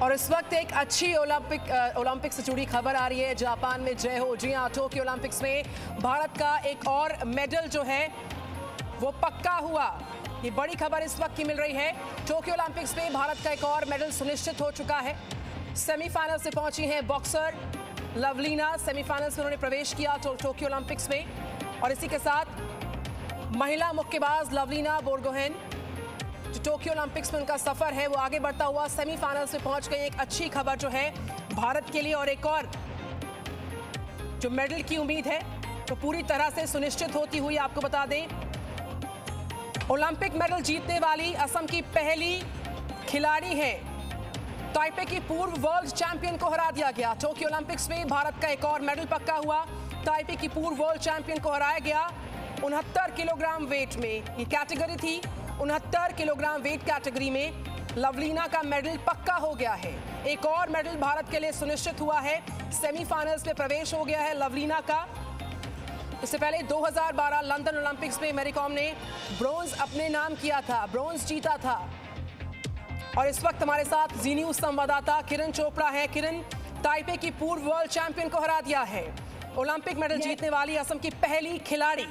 और इस वक्त एक अच्छी ओलंपिक से जुड़ी खबर आ रही है। जापान में जय हो। जी हाँ, टोक्यो ओलंपिक्स में भारत का एक और मेडल जो है वो पक्का हुआ। ये बड़ी खबर इस वक्त की मिल रही है। टोक्यो ओलंपिक्स में भारत का एक और मेडल सुनिश्चित हो चुका है। सेमीफाइनल से पहुंची हैं बॉक्सर लवलीना। सेमीफाइनल्स में उन्होंने प्रवेश किया टोक्यो ओलंपिक्स में। और इसी के साथ महिला मुक्केबाज लवलीना बोरगोहेन, जो टोक्यो ओलंपिक्स में उनका सफर है वो आगे बढ़ता हुआ सेमीफाइनल्स में पहुंच गई। एक अच्छी खबर जो है भारत के लिए, और एक और जो मेडल की उम्मीद है तो पूरी तरह से सुनिश्चित होती हुई आपको बता दें, ओलंपिक मेडल जीतने वाली असम की पहली खिलाड़ी है। ताइपे की पूर्व वर्ल्ड चैंपियन को हरा दिया गया। टोक्यो ओलंपिक्स में भारत का एक और मेडल पक्का हुआ। ताइपे की पूर्व वर्ल्ड चैंपियन को हराया गया। 69 किलोग्राम वेट में ये कैटेगरी थी। 69 किलोग्राम वेट कैटेगरी में लवलीना का मेडल पक्का हो गया है। एक और मेडल भारत के लिए सुनिश्चित हुआ है। सेमीफाइनल्स में प्रवेश हो गया है लवलीना का। इससे पहले 2012 लंदन ओलंपिक्स में मैरी कॉम ने ब्रोंज अपने नाम किया था, ब्रोंज जीता था। और इस वक्त हमारे साथ जी न्यूज संवाददाता किरण चोपड़ा है। किरण, ताइपे की पूर्व वर्ल्ड चैंपियन को हरा दिया है। ओलंपिक मेडल जीतने वाली असम की पहली खिलाड़ी।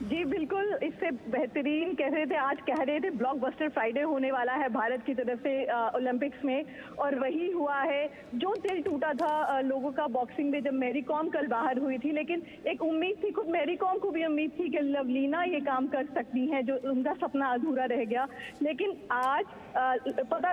जी बिल्कुल, इससे बेहतरीन कह रहे थे, आज कह रहे थे ब्लॉकबस्टर फ्राइडे होने वाला है भारत की तरफ से ओलंपिक्स में, और वही हुआ है। जो दिल टूटा था लोगों का बॉक्सिंग में जब मैरी कॉम कल बाहर हुई थी, लेकिन एक उम्मीद थी, खुद मैरी कॉम को भी उम्मीद थी कि लवलीना ये काम कर सकती हैं, जो उनका सपना अधूरा रह गया। लेकिन आज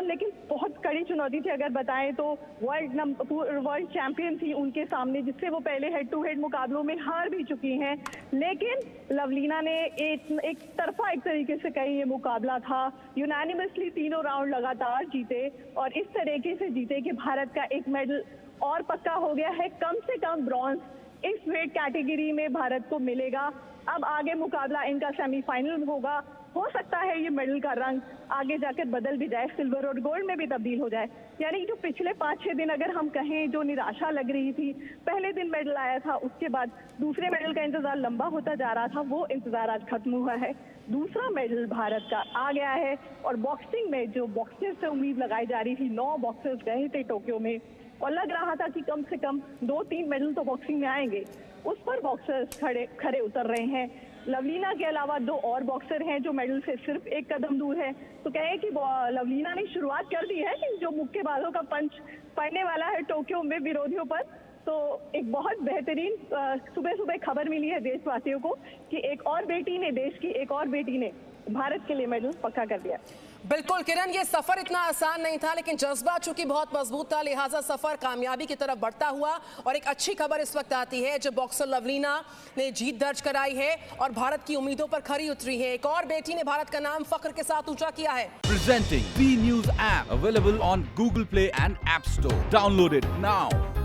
लेकिन बहुत कड़ी चुनौती थी। अगर बताएं तो वर्ल्ड चैंपियन थी उनके सामने, जिससे वो पहले हेड टू हेड मुकाबलों में हार भी चुकी हैं। लेकिन लवलीना ने एक तरफा एक तरीके से कहीं ये मुकाबला था, यूनानिमसली तीनों राउंड लगातार जीते, और इस तरीके से जीते कि भारत का एक मेडल और पक्का हो गया है। कम से कम ब्रॉन्ज इस वेट कैटेगरी में भारत को मिलेगा। अब आगे मुकाबला इनका सेमीफाइनल होगा। हो सकता है ये मेडल का रंग आगे जाकर बदल भी जाए, सिल्वर और गोल्ड में भी तब्दील हो जाए। यानी जो पिछले 5-6 दिन अगर हम कहें, जो निराशा लग रही थी, पहले दिन मेडल आया था, उसके बाद दूसरे मेडल का इंतजार लंबा होता जा रहा था, वो इंतजार आज खत्म हुआ है। दूसरा मेडल भारत का आ गया है। और बॉक्सिंग में जो बॉक्सर्स से उम्मीद लगाई जा रही थी, 9 बॉक्सर्स गए थे टोक्यो में, और लग रहा था कि कम से कम 2-3 मेडल तो बॉक्सिंग में आएंगे। उस पर बॉक्सर्स खड़े उतर रहे हैं। लवलीना के अलावा 2 और बॉक्सर हैं जो मेडल से सिर्फ एक कदम दूर है। तो कहें कि लवलीना ने शुरुआत कर दी है कि जो मुक्केबाजों का पंच पड़ने वाला है टोक्यो में विरोधियों पर। तो एक बहुत बेहतरीन सुबह सुबह खबर मिली है देशवासियों को कि एक और बेटी ने, देश की एक और बेटी ने भारत के लिए मेडल पक्का कर दिया। बिल्कुल किरण, ये सफर इतना आसान नहीं था, लेकिन जज्बा चूंकि बहुत मजबूत था, लिहाजा सफर कामयाबी की तरफ बढ़ता हुआ। और एक अच्छी खबर इस वक्त आती है जब बॉक्सर लवलीना ने जीत दर्ज कराई है और भारत की उम्मीदों पर खरी उतरी है। एक और बेटी ने भारत का नाम फख्र के साथ ऊंचा किया है। Presenting V News app available on Google Play and App Store. Download it now.